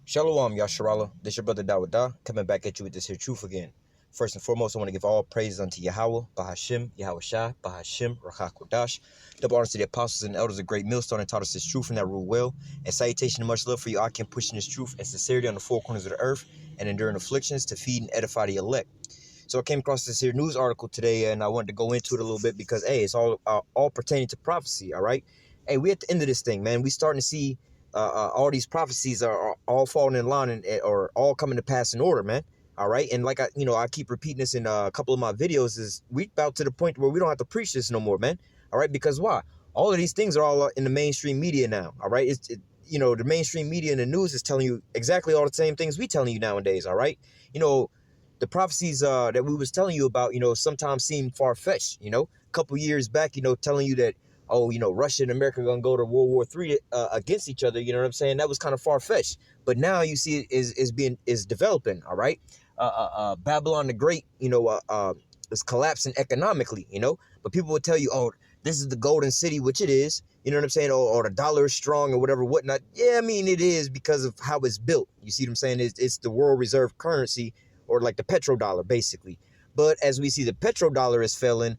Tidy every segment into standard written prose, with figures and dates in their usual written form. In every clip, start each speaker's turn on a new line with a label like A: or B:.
A: Shalom, Yasharala. This your brother Dawadah, coming back at you with this here truth again. First and foremost, I want to give all praises unto Yahawah, Bahashim, YAHAWASHI, Bahashim, Rachakodash. Double honors to the apostles and elders of great millstone and taught us this truth and that rule well. And salutation and much love for you, I can pushing this truth and sincerity on the four corners of the earth and enduring afflictions to feed and edify the elect. So I came across this here news article today, and I wanted to go into it a little bit because, hey, it's all pertaining to prophecy, all right? Hey, we at the end of this thing, man. We starting to see all these prophecies are all falling in line or all coming to pass in order, man. All right. And like I keep repeating this in a couple of my videos, is we about to the point where we don't have to preach this no more, man. All right. Because why? All of these things are all in the mainstream media now. All right. The mainstream media and the news is telling you exactly all the same things we telling you nowadays. All right. The prophecies that we was telling you about, sometimes seem far-fetched, a couple years back, telling you that, Russia and America are going to go to World War III against each other. You know what I'm saying? That was kind of far-fetched. But now you see it is developing, all right? Babylon the Great, is collapsing economically, But people would tell you, oh, this is the golden city, which it is. You know what I'm saying? Or the dollar is strong or whatever, whatnot. Yeah, I mean, it is because of how it's built. You see what I'm saying? It's the world reserve currency, or like the petrodollar, basically. But as we see the petrodollar is failing,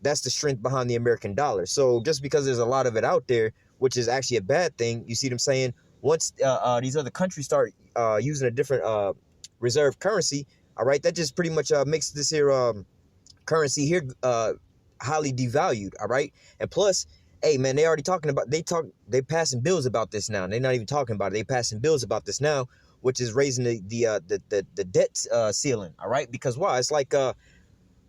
A: that's the strength behind the American dollar. So just because there's a lot of it out there, which is actually a bad thing, you see what I'm saying? Once these other countries start using a different reserve currency, all right, that just pretty much makes this here currency here highly devalued, all right? And plus, hey, man, they already talking about, they passing bills about this now. They're not even talking about it. They passing bills about this now, which is raising the debt ceiling, all right? Because why? It's like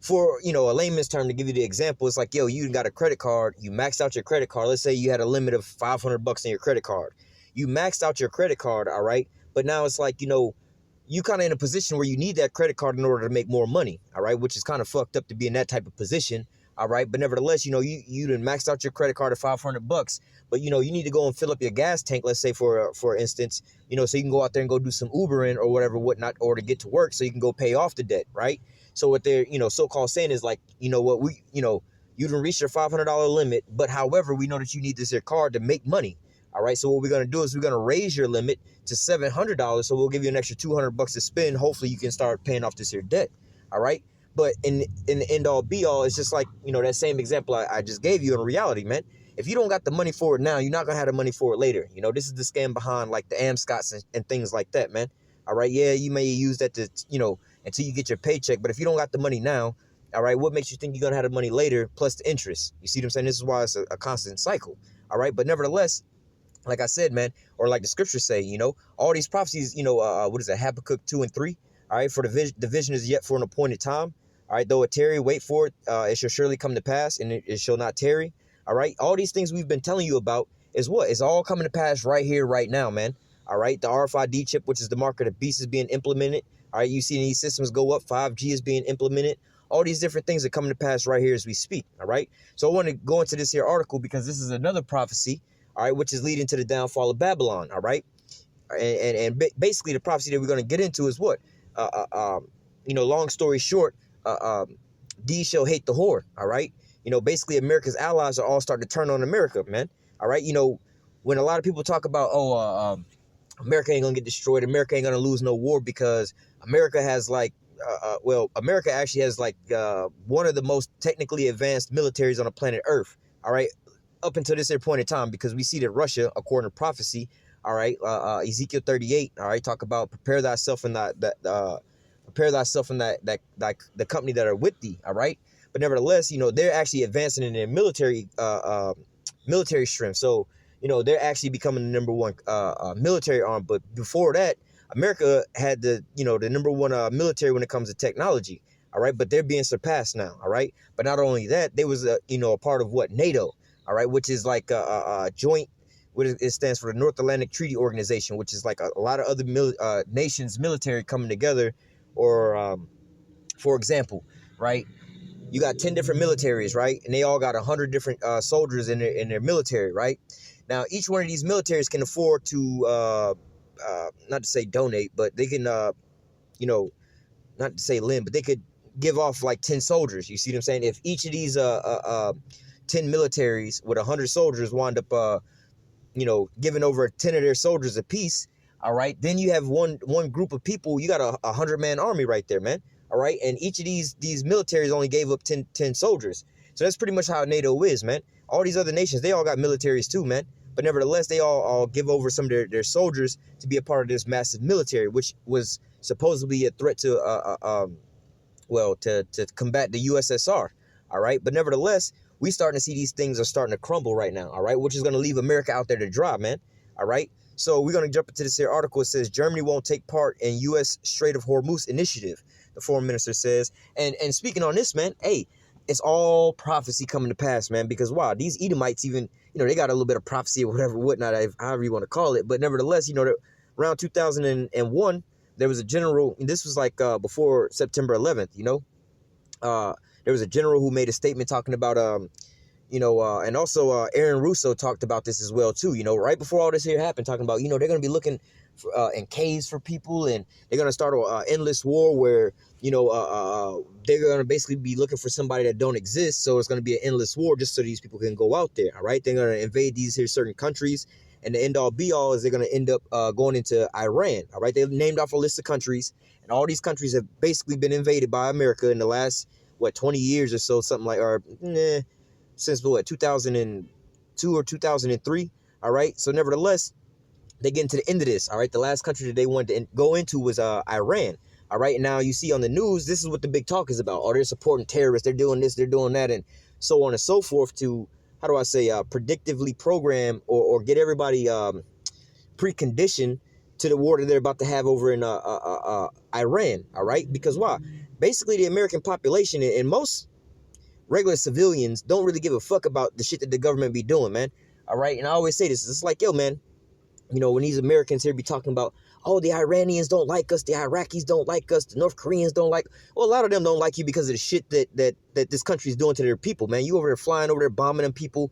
A: for a layman's term, to give you the example, it's like, yo, you got a credit card, you maxed out your credit card. Let's say you had a limit of $500 in your credit card. You maxed out your credit card, all right? But now it's like, you kind of in a position where you need that credit card in order to make more money, all right? Which is kind of fucked up to be in that type of position, all right? But nevertheless, you done maxed out your credit card at $500, but you need to go and fill up your gas tank, let's say for instance, so you can go out there and go do some Ubering or whatever, whatnot, or to get to work so you can go pay off the debt, right? So what they're, so-called saying is like, you didn't reach your $500 limit, but however, we know that you need this here card to make money. All right. So what we're going to do is we're going to raise your limit to $700. So we'll give you an extra $200 to spend. Hopefully you can start paying off this here debt. All right. But in the end all be all, it's just like, that same example I just gave you in reality, man. If you don't got the money for it now, you're not going to have the money for it later. This is the scam behind like the Amscots and things like that, man. All right. Yeah, you may use that to, until you get your paycheck. But if you don't got the money now, all right, what makes you think you're going to have the money later plus the interest? You see what I'm saying? This is why it's a constant cycle. All right. But nevertheless, like I said, man, or like the scriptures say, all these prophecies, what is it, Habakkuk 2 and 3? All right. For the vision is yet for an appointed time. All right. Though it tarry, wait for it. It shall surely come to pass, and it shall not tarry. All right. All these things we've been telling you about is what? It's all coming to pass right here, right now, man. All right. The RFID chip, which is the mark of the beast, is being implemented. All right, you see these systems go up. 5G is being implemented. All these different things are coming to pass right here as we speak. All right. So I want to go into this here article because this is another prophecy. All right, which is leading to the downfall of Babylon. All right. And basically the prophecy that we're going to get into is what? Long story short, D shall hate the whore. All right. Basically America's allies are all starting to turn on America, man. All right. When a lot of people talk about, America ain't gonna get destroyed, America ain't gonna lose no war because America has like, America actually has like one of the most technically advanced militaries on the planet Earth. All right, up until this point in time, because we see that Russia, according to prophecy, all right, Ezekiel 38, all right, talk about prepare thyself in the company that are with thee. All right, but nevertheless, they're actually advancing in their military strength. So they're actually becoming the number one military arm. But before that, America had the number one military when it comes to technology. All right. But they're being surpassed now. All right. But not only that, they was, a part of what? NATO. All right. Which is like a joint, it stands for the North Atlantic Treaty Organization, which is like a lot of other nations military coming together. Or, for example, right, you got 10 different militaries, right? And they all got 100 different soldiers in their military, right? Now, each one of these militaries can afford to, not to say donate, but they can, not to say lend, but they could give off like 10 soldiers. You see what I'm saying? If each of these 10 militaries with 100 soldiers wind up, giving over 10 of their soldiers apiece, All right. Then you have one group of people. You got a 100-man army right there, man. All right. And each of these militaries only gave up 10 soldiers. So that's pretty much how NATO is, man. All these other nations, they all got militaries too, man. But nevertheless, they all give over some of their soldiers to be a part of this massive military, which was supposedly a threat to to combat the USSR. All right. But nevertheless, we starting to see these things are starting to crumble right now. All right. Which is going to leave America out there to dry, man. All right. So we're going to jump into this here article. It says Germany won't take part in U.S. Strait of Hormuz initiative, the foreign minister says. And speaking on this, man, hey, it's all prophecy coming to pass, man, because wow, these Edomites even, they got a little bit of prophecy or whatever, whatnot, however you want to call it. But nevertheless, around 2001, there was a general, and this was like before September 11th, there was a general who made a statement talking about, and also Aaron Russo talked about this as well, too, right before all this here happened, talking about, they're going to be looking for, in caves for people, and they're going to start an endless war where, they're going to basically be looking for somebody that don't exist. So it's going to be an endless war just so these people can go out there. All right. They're going to invade these here certain countries. And the end all be all is they're going to end up going into Iran. All right. They've named off a list of countries, and all these countries have basically been invaded by America in the last, 20 years or so, something like, since 2002 or 2003. All right. So nevertheless, they get into the end of this. All right. The last country that they wanted to go into was Iran. All right. And now you see on the news, this is what the big talk is about. Oh, they're supporting terrorists. They're doing this. They're doing that. And so on and so forth to, predictively program or get everybody preconditioned to the war that they're about to have over in Iran. All right. Because why? Basically, the American population and most regular civilians don't really give a fuck about the shit that the government be doing, man. All right. And I always say this. It's like, yo, man, when these Americans here be talking about, oh, the Iranians don't like us, the Iraqis don't like us, the North Koreans don't like. Well, a lot of them don't like you because of the shit that this country is doing to their people, man. You over there flying over there, bombing them people,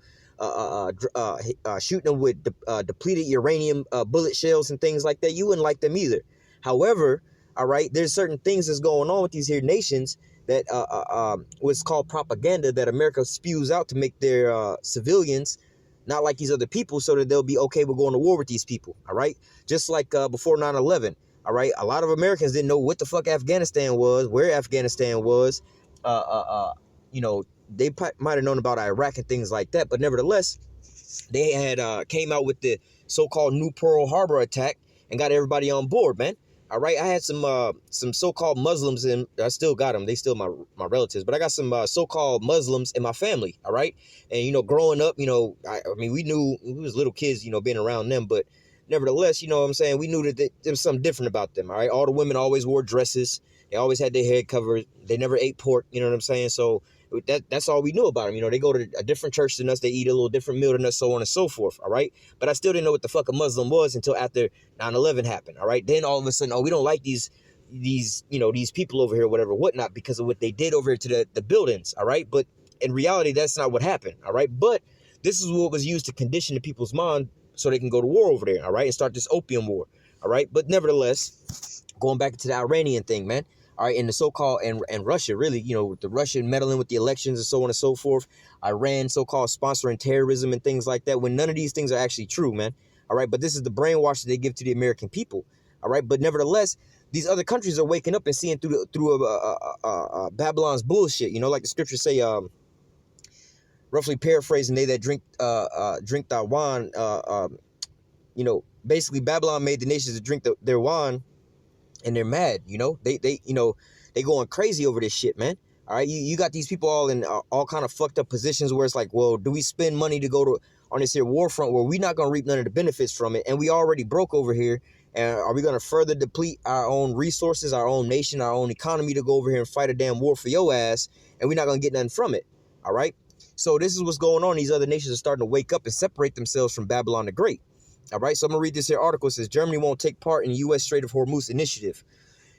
A: shooting them with depleted uranium bullet shells and things like that. You wouldn't like them either. However, all right, there's certain things that's going on with these here nations that what's called propaganda that America spews out to make their civilians not like these other people, so that they'll be okay with going to war with these people. All right. Just like before 9/11. All right. A lot of Americans didn't know what the fuck Afghanistan was, where Afghanistan was. They might have known about Iraq and things like that. But nevertheless, they had came out with the so-called New Pearl Harbor attack and got everybody on board, man. All right. I had some so-called Muslims, and I still got them. They still my relatives, but I got some so-called Muslims in my family. All right. And, growing up, I mean, we knew we was little kids, being around them. But nevertheless, what I'm saying, we knew that there was something different about them. All right. All the women always wore dresses. They always had their head covered. They never ate pork. You know what I'm saying? So that's all we knew about them. They go to a different church than us. They eat a little different meal than us, so on and so forth. All right. But I still didn't know what the fuck a Muslim was until after 9/11 happened. All right. Then all of a sudden, oh, we don't like these people over here, whatever, whatnot, because of what they did over here to the buildings. All right. But in reality, that's not what happened. All right. But this is what was used to condition the people's mind so they can go to war over there. All right. And start this opium war. All right. But nevertheless, going back to the Iranian thing, man. All right, and the so-called, and Russia, really, the Russian meddling with the elections and so on and so forth. Iran, so-called sponsoring terrorism and things like that, when none of these things are actually true, man. All right, but this is the brainwash that they give to the American people. All right, but nevertheless, these other countries are waking up and seeing through Babylon's bullshit. Like the scriptures say, roughly paraphrasing, they that drink thy wine. Basically, Babylon made the nations to drink their wine. And they're mad, they going crazy over this shit, man. All right, you got these people all in all kind of fucked up positions where it's like, well, do we spend money to go on this here war front where we're not going to reap none of the benefits from it, and we already broke over here, and are we going to further deplete our own resources, our own nation, our own economy to go over here and fight a damn war for your ass, and we're not going to get nothing from it? All right, so this is what's going on. These other nations are starting to wake up and separate themselves from Babylon the Great. All right, so I'm going to read this here article. It says, Germany won't take part in U.S. Strait of Hormuz initiative.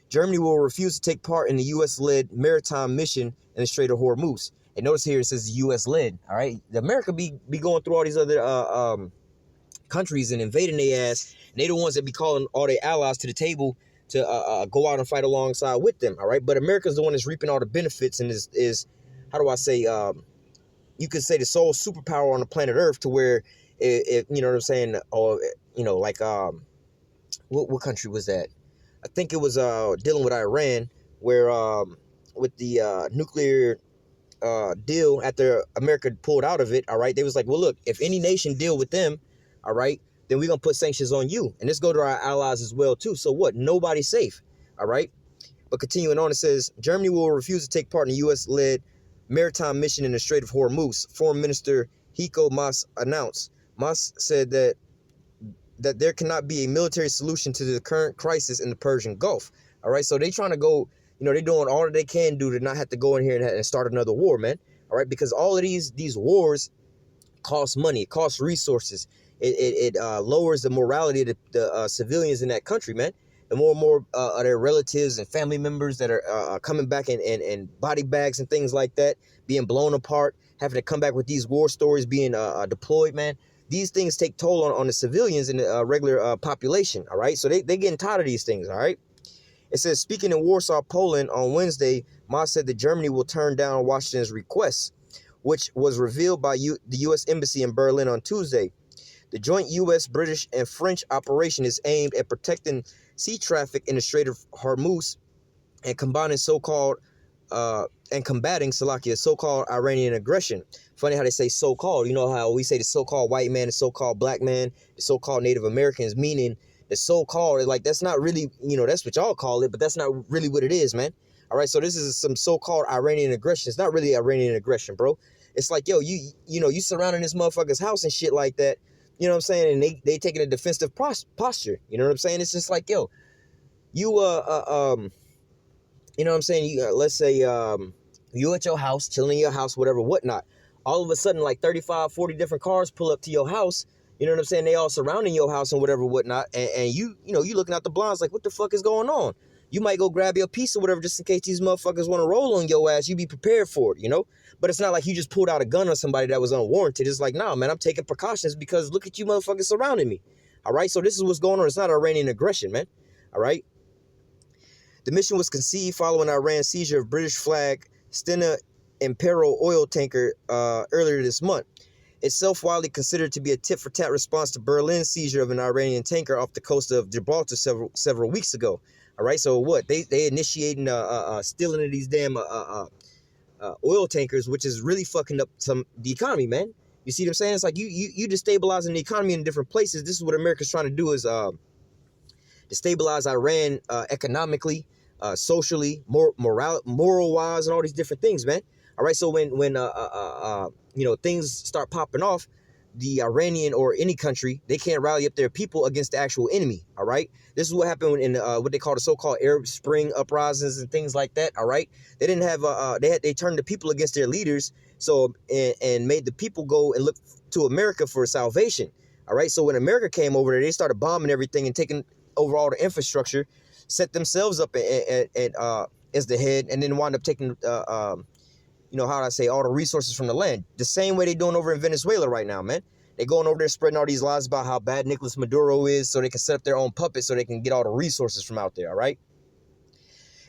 A: Germany will refuse to take part in the U.S.-led maritime mission in the Strait of Hormuz. And notice here it says U.S.-led, all right? The America be going through all these other countries and invading their ass. And they the ones that be calling all their allies to the table to go out and fight alongside with them, all right? But America's the one that's reaping all the benefits and is how do I say, you could say the sole superpower on the planet Earth, to where if you know what I'm saying, or what country was that? I think it was dealing with Iran, where with the nuclear deal after America pulled out of it, all right, they was like, well, look, if any nation deal with them, all right, then we're going to put sanctions on you. And this go to our allies as well, too. So what? Nobody's safe, all right? But continuing on, it says, Germany will refuse to take part in a U.S.-led maritime mission in the Strait of Hormuz, Foreign Minister Heiko Maas announced. Maas said that there cannot be a military solution to the current crisis in the Persian Gulf. All right, so they trying to go, they're doing all that they can do to not have to go in here and start another war, man. All right, because all of these wars cost money, it costs resources. It lowers the morality of the civilians in that country, man. The more and more of their relatives and family members that are coming back in body bags and things like that, being blown apart, having to come back with these war stories, being deployed, man. These things take toll on the civilians and the regular population, all right? So they getting tired of these things, all right? It says, speaking in Warsaw, Poland on Wednesday, Maas said that Germany will turn down Washington's request, which was revealed by the U.S. Embassy in Berlin on Tuesday. The joint U.S., British, and French operation is aimed at protecting sea traffic in the Strait of Hormuz and combating so-called Iranian aggression. Funny how they say so-called. You know how we say the so-called white man, the so-called black man, the so-called Native Americans, meaning the so-called, like, that's not really, that's what y'all call it, but that's not really what it is, man. All right, so this is some so-called Iranian aggression. It's not really Iranian aggression, bro. It's like, yo, you surrounding this motherfucker's house and shit like that. You know what I'm saying? And they taking a defensive posture. You know what I'm saying? It's just like, yo, you know what I'm saying? Let's say you at your house, chilling in your house, whatever, whatnot. All of a sudden, like 35, 40 different cars pull up to your house. You know what I'm saying? They all surrounding your house and whatever, whatnot. And you looking out the blinds like, what the fuck is going on? You might go grab your piece or whatever just in case these motherfuckers want to roll on your ass. You be prepared for it, But it's not like you just pulled out a gun on somebody that was unwarranted. It's like, nah, man, I'm taking precautions because look at you motherfuckers surrounding me. All right? So this is what's going on. It's not Iranian aggression, man. All right? The mission was conceived following Iran's seizure of British flag Stena Imperial oil tanker earlier this month. Itself widely considered to be a tit-for-tat response to Berlin's seizure of an Iranian tanker off the coast of Gibraltar several weeks ago. All right, so what? They initiating stealing of these damn oil tankers, which is really fucking up the economy, man. You see what I'm saying? It's like you destabilizing the economy in different places. This is what America's trying to do, is destabilize Iran economically, socially, moral-wise, and all these different things, man. All right, so when things start popping off, the Iranian or any country, they can't rally up their people against the actual enemy. All right, this is what happened in what they call the so-called Arab Spring uprisings and things like that. All right, they didn't have they turned the people against their leaders, so and made the people go and look to America for salvation. All right, so when America came over there, they started bombing everything and taking over all the infrastructure, set themselves up as the head, and then wind up taking all the resources from the land. The same way they doing over in Venezuela right now, man. They going over there spreading all these lies about how bad Nicolas Maduro is so they can set up their own puppet so they can get all the resources from out there, all right?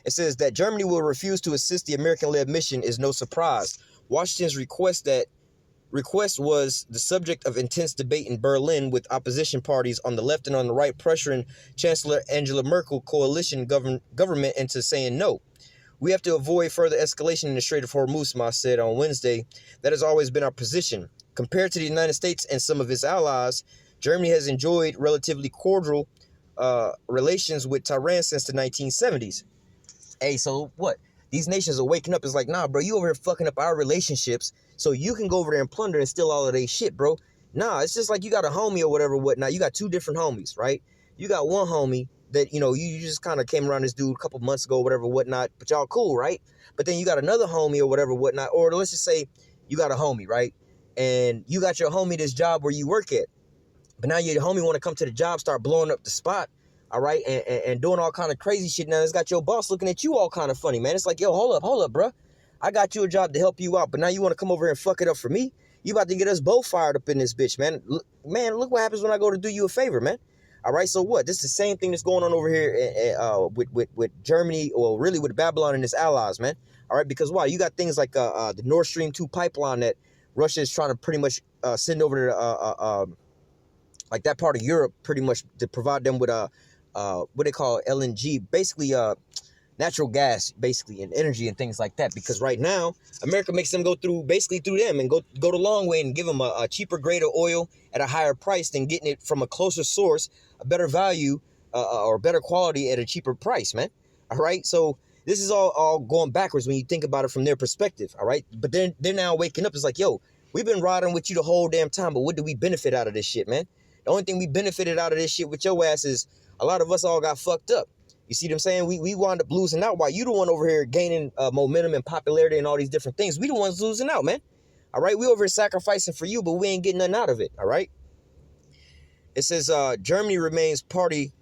A: It says that Germany will refuse to assist the American-led mission is no surprise. Washington's request was the subject of intense debate in Berlin, with opposition parties on the left and on the right pressuring Chancellor Angela Merkel coalition government into saying no. We have to avoid further escalation in the Strait of Hormuz, Maas said on Wednesday. That has always been our position. Compared to the United States and some of its allies, Germany has enjoyed relatively cordial relations with Tehran since the 1970s. Hey, so what? These nations are waking up. It's like, nah, bro, you over here fucking up our relationships so you can go over there and plunder and steal all of their shit, bro. Nah, it's just like you got a homie or whatever, whatnot. You got two different homies, right? You got one homie that, you just kind of came around this dude a couple months ago, whatever, whatnot, but y'all cool, right? But then you got another homie or whatever, whatnot, or let's just say you got a homie, right? And you got your homie this job where you work at. But now your homie want to come to the job, start blowing up the spot, all right, and doing all kind of crazy shit. Now it's got your boss looking at you all kind of funny, man. It's like, yo, hold up, bro. I got you a job to help you out, but now you want to come over here and fuck it up for me? You about to get us both fired up in this bitch, man. Look what happens when I go to do you a favor, man. All right, so what? This is the same thing that's going on over here with Germany, or really with Babylon and its allies, man. All right, because why? You got things like the Nord Stream 2 pipeline that Russia is trying to pretty much send over to like that part of Europe, pretty much to provide them with what they call LNG, basically natural gas, basically, and energy and things like that. Because right now, America makes them go through them and go the long way and give them a cheaper grade of oil at a higher price than getting it from a closer source, a better value, or better quality at a cheaper price, man. All right, so this is all going backwards when you think about it from their perspective. All right, but then they're now waking up. It's like, yo, we've been riding with you the whole damn time, but what do we benefit out of this shit, man? The only thing we benefited out of this shit with your ass is a lot of us all got fucked up. You see what I'm saying? We wound up losing out while you the one over here gaining momentum and popularity and all these different things. We the ones losing out, man. All right, we over here sacrificing for you, but we ain't getting nothing out of it. All right. It says Germany remains party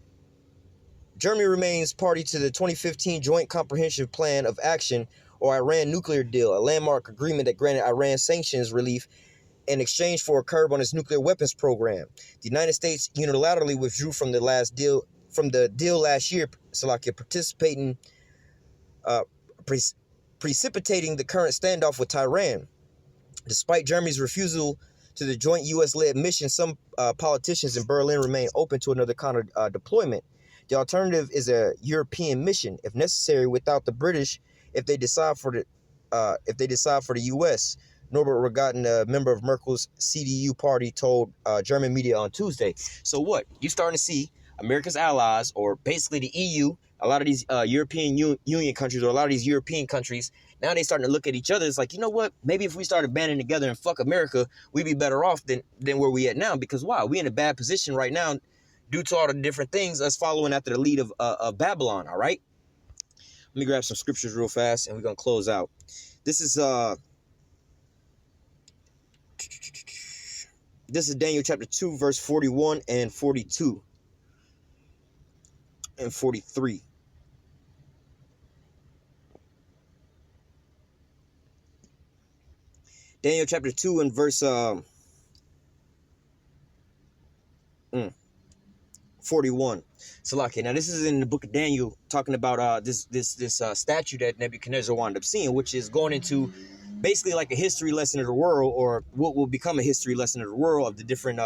A: to the 2015 Joint Comprehensive Plan of Action, or Iran nuclear deal, a landmark agreement that granted Iran sanctions relief in exchange for a curb on its nuclear weapons program. The United States unilaterally withdrew from the deal last year, Salakia, precipitating the current standoff with Tehran. Despite Germany's refusal to the joint U.S.-led mission, some politicians in Berlin remain open to another kind of deployment. The alternative is a European mission, if necessary, without the British, if they decide for the U.S. Norbert Regatten, a member of Merkel's CDU party, told German media on Tuesday. So what? You're starting to see America's allies, or basically the EU, a lot of these European Union countries, or a lot of these European countries, now they starting to look at each other. It's like, you know what? Maybe if we started banding together and fuck America, we'd be better off than where we at now. Because why? We in a bad position right now due to all the different things, us following after the lead of Babylon, all right? Let me grab some scriptures real fast, and we're going to close out. This is Daniel chapter 2, verse 41 and 42 and 43. Daniel chapter 2 and verse 41. Salakia. Now this is in the book of Daniel, talking about this statue that Nebuchadnezzar wound up seeing, which is going into basically like a history lesson of the world, or what will become a history lesson of the world, of the different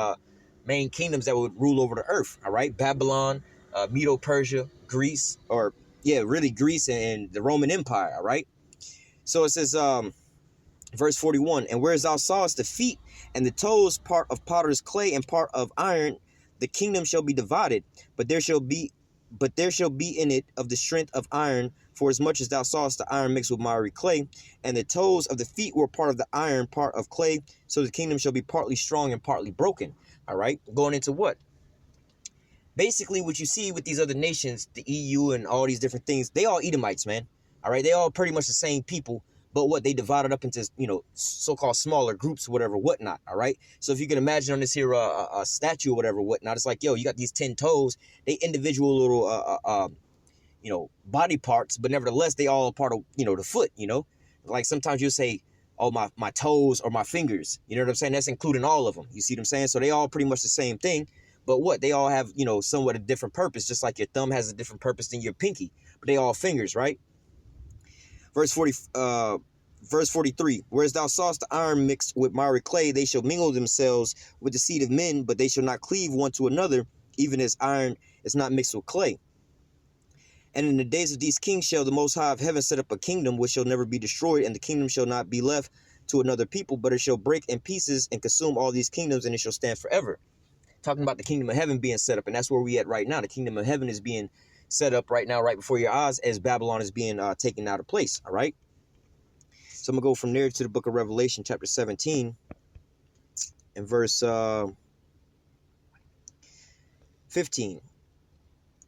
A: main kingdoms that would rule over the earth. All right, Babylon, Medo-Persia, Greece, really Greece and the Roman Empire. All right. So it says, verse 41, and whereas thou sawest the feet and the toes, part of potter's clay and part of iron, the kingdom shall be divided, but there shall be in it of the strength of iron, for as much as thou sawest the iron mixed with miry clay, and the toes of the feet were part of the iron, part of clay, so the kingdom shall be partly strong and partly broken. All right, going into what? Basically, what you see with these other nations, the EU and all these different things, they all Edomites, man. All right, they all pretty much the same people. But what, they divided up into, so-called smaller groups, whatever, whatnot, all right? So if you can imagine on this here a statue or whatever, whatnot, it's like, yo, you got these 10 toes, they individual little, body parts, but nevertheless, they all are part of, the foot, Like sometimes you'll say, oh, my toes or my fingers, you know what I'm saying? That's including all of them, you see what I'm saying? So they all pretty much the same thing, but what? They all have, somewhat a different purpose, just like your thumb has a different purpose than your pinky, but they all fingers, right? Verse 43, whereas thou sawest the iron mixed with miry clay, they shall mingle themselves with the seed of men, but they shall not cleave one to another, even as iron is not mixed with clay. And in the days of these kings shall the Most High of heaven set up a kingdom which shall never be destroyed, and the kingdom shall not be left to another people, but it shall break in pieces and consume all these kingdoms, and it shall stand forever. Talking about the kingdom of heaven being set up, and that's where we at right now. The kingdom of heaven is being set up right now, right before your eyes, as Babylon is being taken out of place. All right. So I'm gonna go from there to the book of Revelation, chapter 17, and verse 15.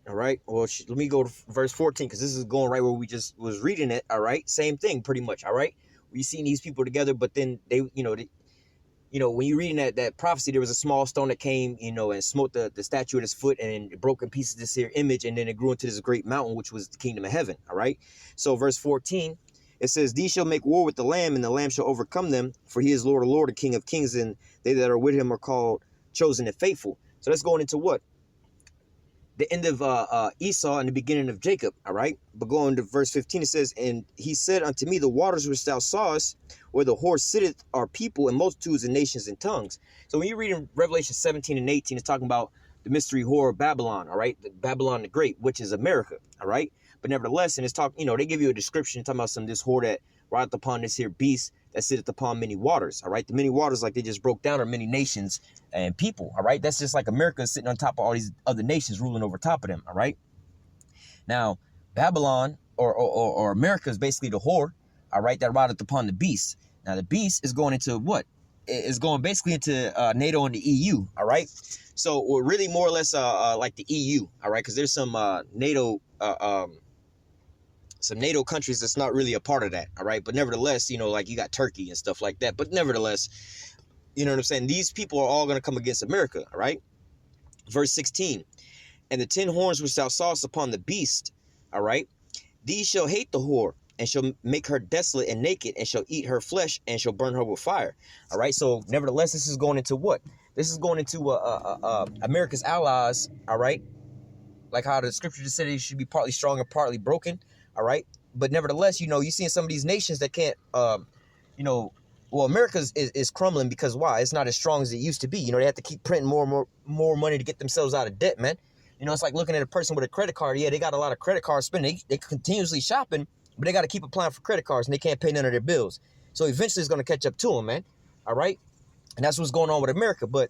A: All right. Well, let me go to verse 14, because this is going right where we just was reading it. All right. Same thing, pretty much. All right. We seen these people together, but then they, when you're reading that prophecy, there was a small stone that came, and smote the statue at his foot, and it broke in pieces this here image, and then it grew into this great mountain, which was the kingdom of heaven. All right. So verse 14, it says, these shall make war with the Lamb, and the Lamb shall overcome them, for he is Lord of Lords, the King of kings, and they that are with him are called chosen and faithful. So that's going into what? The end of Esau and the beginning of Jacob, all right? But going to verse 15, it says, and he said unto me, the waters which thou sawest, where the horse sitteth, are people and multitudes and nations and tongues. So when you read in Revelation 17 and 18, it's talking about the mystery whore of Babylon, all right? Babylon the Great, which is America, all right? But nevertheless, and it's talking, you know, they give you a description talking about this whore that rideth upon this here beast that sitteth upon many waters, all right? The many waters, like they just broke down, are many nations and people, all right? That's just like America sitting on top of all these other nations ruling over top of them, all right? Now, Babylon or America is basically the whore, all right, that rideth upon the beast. Now, the beast is going into what? It's going basically into NATO and the EU, all right? So we're really more or less like the EU, all right? Because there's some NATO countries that's not really a part of that, all right? But nevertheless, you know, like you got Turkey and stuff like that. But nevertheless, you know what I'm saying? These people are all going to come against America, all right? Verse 16, and the 10 horns which thou sawest upon the beast, all right? These shall hate the whore, and shall make her desolate and naked, and shall eat her flesh, and shall burn her with fire. All right, so nevertheless, this is going into what? This is going into America's allies, all right? Like how the scripture just said it should be partly strong and partly broken, all right? But nevertheless, you know, you see in some of these nations that can't, you know, well, America is crumbling because why? It's not as strong as it used to be. You know, they have to keep printing more and more money to get themselves out of debt, man. You know, it's like looking at a person with a credit card. Yeah, they got a lot of credit card spending. They continuously shopping, but they got to keep applying for credit cards, and they can't pay none of their bills. So eventually it's going to catch up to them, man. All right? And that's what's going on with America. But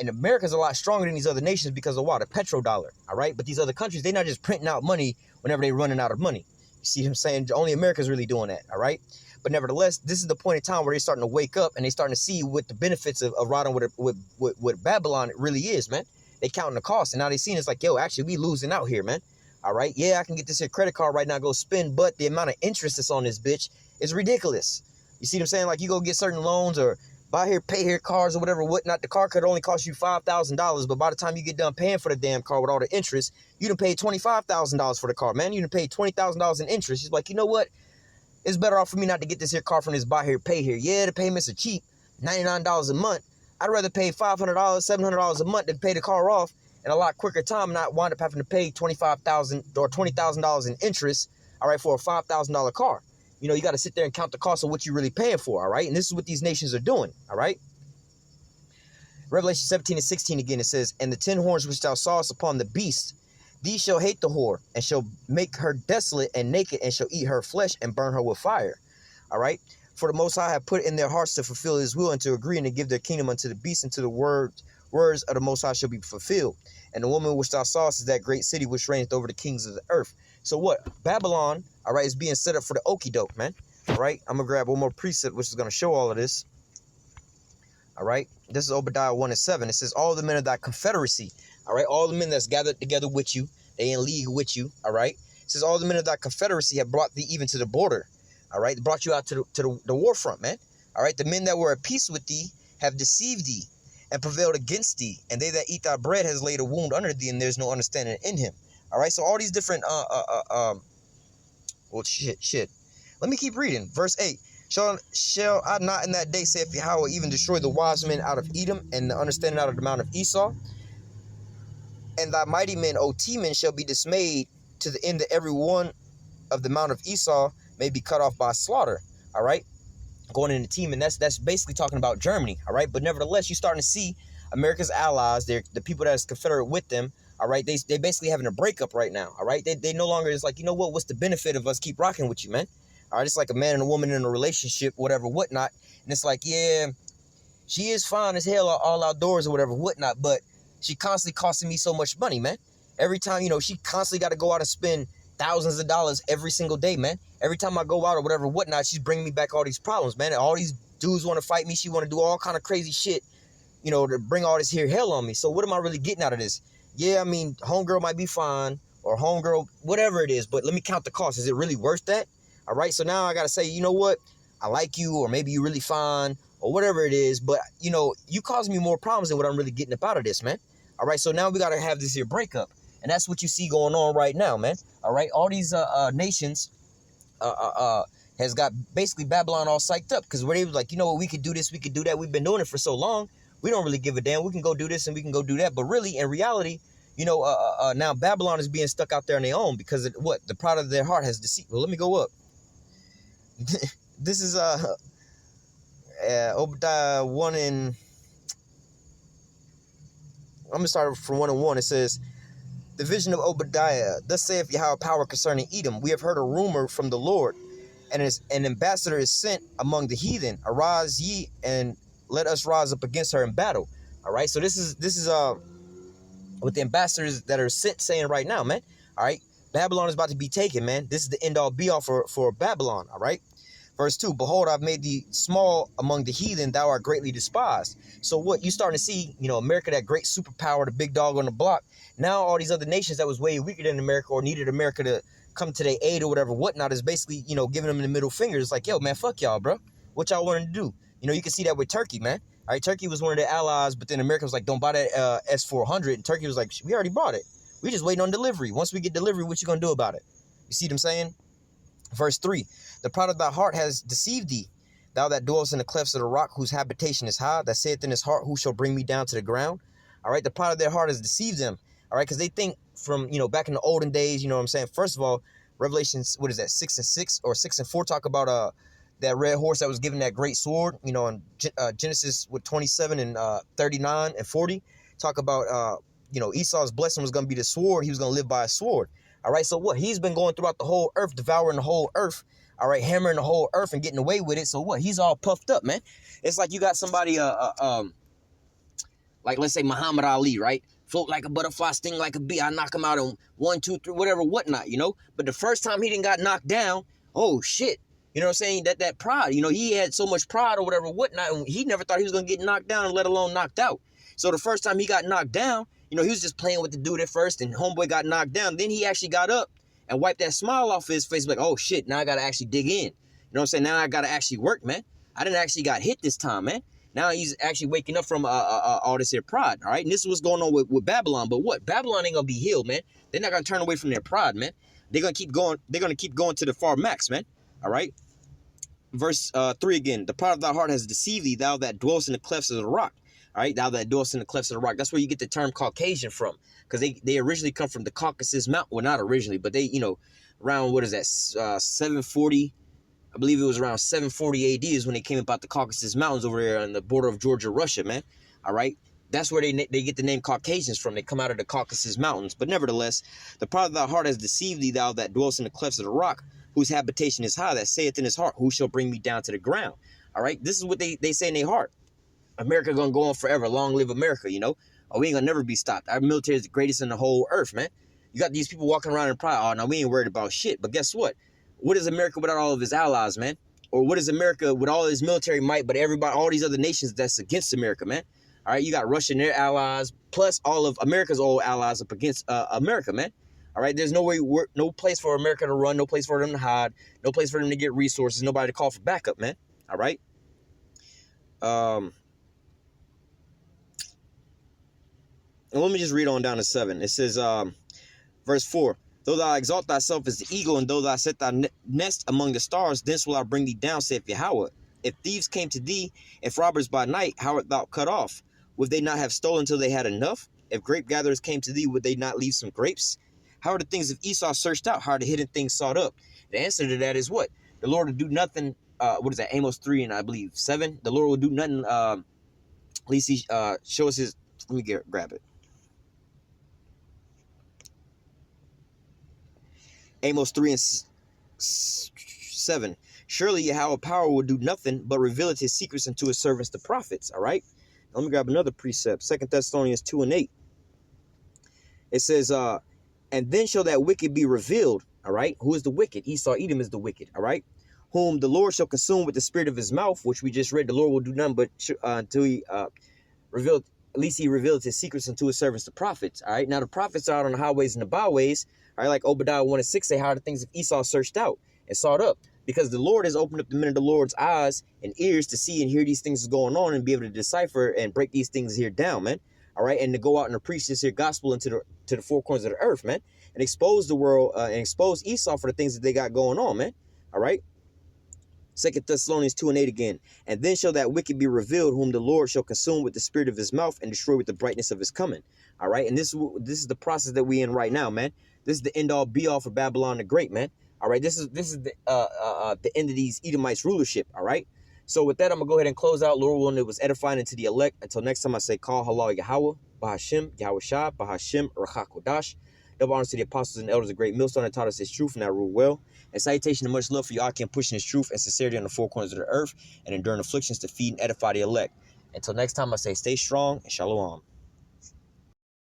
A: America's a lot stronger than these other nations because of what? The petrodollar, all right? But these other countries, they're not just printing out money whenever they're running out of money. You see what I'm saying? Only America's really doing that, all right? But nevertheless, this is the point in time where they're starting to wake up, and they're starting to see what the benefits of riding with Babylon really is, man. They counting the cost, and now they seeing it's like, yo, actually, we losing out here, man. All right, yeah, I can get this here credit card right now, go spend, but the amount of interest that's on this bitch is ridiculous. You see what I'm saying? Like, you go get certain loans or buy here, pay here cars or whatever, whatnot. The car could only cost you $5,000, but by the time you get done paying for the damn car with all the interest, you done paid $25,000 for the car, man. You done paid $20,000 in interest. It's like, you know what? It's better off for me not to get this here car from this buy here, pay here. Yeah, the payments are cheap, $99 a month. I'd rather pay $500, $700 a month to pay the car off in a lot quicker time and not wind up having to pay $25,000 or $20,000 in interest, all right, for a $5,000 car. You know, you got to sit there and count the cost of what you're really paying for, all right? And this is what these nations are doing, all right? Revelation 17 and 16 again, it says, and the 10 horns which thou sawest upon the beast, these shall hate the whore, and shall make her desolate and naked, and shall eat her flesh and burn her with fire, all right? For the Most High have put in their hearts to fulfill his will and to agree and to give their kingdom unto the beast, and to the words of the Most High shall be fulfilled. And the woman which thou sawest is that great city which reigneth over the kings of the earth. So what? Babylon, all right, is being set up for the okie doke, man. All right, I'm going to grab one more precept which is going to show all of this. All right, this is Obadiah 1 and 7. It says, all the men of thy confederacy, all right, all the men that's gathered together with you, they in league with you, all right. It says, all the men of thy confederacy have brought thee even to the border. All right, they brought you out to the war front, man. All right, the men that were at peace with thee have deceived thee and prevailed against thee, and they that eat thy bread has laid a wound under thee, and there's no understanding in him. All right, so all these different well, shit. Let me keep reading. Verse 8. Shall I not in that day, saith Yahawah, even destroy the wise men out of Edom, and the understanding out of the mount of Esau? And thy mighty men, O Teman, shall be dismayed, to the end that every one of the mount of Esau may be cut off by slaughter. All right, going into Teman, that's basically talking about Germany. All right, but nevertheless, you're starting to see America's allies, they're the people that's confederate with them. All right, they basically having a breakup right now. All right, they no longer is like, you know what? What's the benefit of us keep rocking with you, man? All right, it's like a man and a woman in a relationship, whatever, whatnot. And it's like, yeah, she is fine as hell all outdoors or whatever, whatnot, but she constantly costing me so much money, man. Every time, you know, she constantly got to go out and spend thousands of dollars every single day, man. Every time I go out or whatever, whatnot, she's bringing me back all these problems, man. All these dudes want to fight me. She want to do all kind of crazy shit, you know, to bring all this here hell on me. So what am I really getting out of this? Yeah, I mean, homegirl might be fine, or homegirl, whatever it is, but let me count the cost. Is it really worth that? All right, so now I got to say, you know what? I like you, or maybe you're really fine, or whatever it is, but, you know, you cause me more problems than what I'm really getting up out of this, man. All right, so now we got to have this here breakup, and that's what you see going on right now, man. All right, all these nations has got basically Babylon all psyched up, because where they was like, you know what, we could do this, we could do that. We've been doing it for so long. We don't really give a damn. We can go do this and we can go do that. But really, in reality, you know, now Babylon is being stuck out there on their own because of what? The pride of their heart has deceived. Well, let me go up. This is Obadiah 1 and I'm going to start from 1:1. It says, the vision of Obadiah. Thus saith Yahweh power concerning Edom. We have heard a rumor from the Lord, and an ambassador is sent among the heathen. Arise ye, and let us rise up against her in battle. All right, so this is what the ambassadors that are sent saying right now, man. All right, Babylon is about to be taken, man. This is the end all be all for Babylon. All right. Verse 2, behold, I've made thee small among the heathen, thou art greatly despised. So what you starting to see, you know, America, that great superpower, the big dog on the block. Now all these other nations that was way weaker than America or needed America to come to their aid or whatever, whatnot, is basically, you know, giving them the middle finger. It's like, yo, man, fuck y'all, bro. What y'all wanting to do? You know, you can see that with Turkey, man. All right, Turkey was one of their allies, but then America was like, don't buy that S-400. And Turkey was like, we already bought it. We just waiting on delivery. Once we get delivery, what you going to do about it? You see what I'm saying? Verse 3, the pride of thy heart has deceived thee, thou that dwellest in the clefts of the rock, whose habitation is high, that saith in his heart, who shall bring me down to the ground? All right, the pride of their heart has deceived them. All right, because they think from, you know, back in the olden days, you know what I'm saying? First of all, Revelations, what is that, 6:6 or 6:4 talk about that red horse that was given that great sword, you know, in Genesis with 27 and 39 and 40, talk about, you know, Esau's blessing was going to be the sword. He was going to live by a sword. All right, so what? He's been going throughout the whole earth, devouring the whole earth, all right, hammering the whole earth and getting away with it. So what? He's all puffed up, man. It's like you got somebody, like let's say Muhammad Ali, right? Float like a butterfly, sting like a bee. I knock him out on 1, 2, 3, whatever, whatnot, you know? But the first time he didn't got knocked down, oh, shit. You know what I'm saying? That pride, you know, he had so much pride or whatever, whatnot, and he never thought he was going to get knocked down, let alone knocked out. So the first time he got knocked down, you know, he was just playing with the dude at first, and homeboy got knocked down. Then he actually got up and wiped that smile off his face, like, oh, shit, now I got to actually dig in. You know what I'm saying? Now I got to actually work, man. I didn't actually got hit this time, man. Now he's actually waking up from all this here pride, all right? And this is what's going on with Babylon. But what? Babylon ain't going to be healed, man. They're not going to turn away from their pride, man. They're going to keep going. They're going to keep going to the far max, man, all right? Verse 3 again, the pride of thy heart has deceived thee, thou that dwellest in the clefts of the rock. All right, thou that dwellest in the clefts of the rock. That's where you get the term Caucasian from, because they originally come from the Caucasus Mountain. Well, not originally, but they, you know, around, what is that, 740, I believe it was around 740 AD is when they came about the Caucasus Mountains over there on the border of Georgia, Russia, man. All right, that's where they get the name Caucasians from. They come out of the Caucasus Mountains. But nevertheless, the pride of thy heart has deceived thee, thou that dwellest in the clefts of the rock, whose habitation is high, that saith in his heart, who shall bring me down to the ground? All right, this is what they say in their heart. America gonna go on forever. Long live America, you know. Oh, we ain't gonna never be stopped. Our military is the greatest in the whole earth, man. You got these people walking around in pride. Oh, now we ain't worried about shit. But guess what? What is America without all of his allies, man? Or what is America with all his military might, but everybody, all these other nations that's against America, man? All right, you got Russia and their allies, plus all of America's old allies up against America, man. All right, there's no place for America to run, no place for them to hide, no place for them to get resources, nobody to call for backup, man. All right. And let me just read on down to 7. It says, verse 4, though thou exalt thyself as the eagle, and though thou set thy nest among the stars, thence will I bring thee down, saith Yahawah. If thieves came to thee, if robbers by night, how art thou cut off? Would they not have stolen till they had enough? If grape gatherers came to thee, would they not leave some grapes? How are the things of Esau searched out? How are the hidden things sought up? The answer to that is what? The Lord will do nothing. What is that? Amos 3 and I believe 7. The Lord will do nothing. At least he shows his. Let me grab it. Amos 3 and 7. Surely Yahweh power will do nothing but revealeth his secrets unto his servants, the prophets. All right. Let me grab another precept. 2 Thessalonians 2 and 8. It says, and then shall that wicked be revealed. All right. Who is the wicked? Esau, Edom is the wicked. All right. Whom the Lord shall consume with the spirit of his mouth, which we just read. The Lord will do nothing but until he revealed, at least he revealed his secrets unto his servants, the prophets. All right. Now the prophets are out on the highways and the byways. All right. Like Obadiah 1 and 6 say, how are the things of Esau searched out and sought up? Because the Lord has opened up the men of the Lord's eyes and ears to see and hear these things going on and be able to decipher and break these things here down, man. All right. And to go out and preach this here gospel into the four corners of the earth, man. And expose the world and expose Esau for the things that they got going on, man. All right. 2 Thessalonians 2 and 8 again. And then shall that wicked be revealed, whom the Lord shall consume with the spirit of his mouth and destroy with the brightness of his coming. All right. And this is the process that we in right now, man. This is the end all be all for Babylon the Great, man. All right. This is the end of these Edomites rulership. All right. So with that, I'm going to go ahead and close out. Lord willing, it was edifying into the elect. Until next time, I say, call halal Yahawah, Bahashim, YAHAWASHI, Bahashim, Rachakodash. Double honors to the apostles and elders of great millstone that taught us his truth and that rule well. And salutation and much love for y'all, pushing his truth and sincerity on the four corners of the earth and enduring afflictions to feed and edify the elect. Until next time, I say, stay strong and shalom.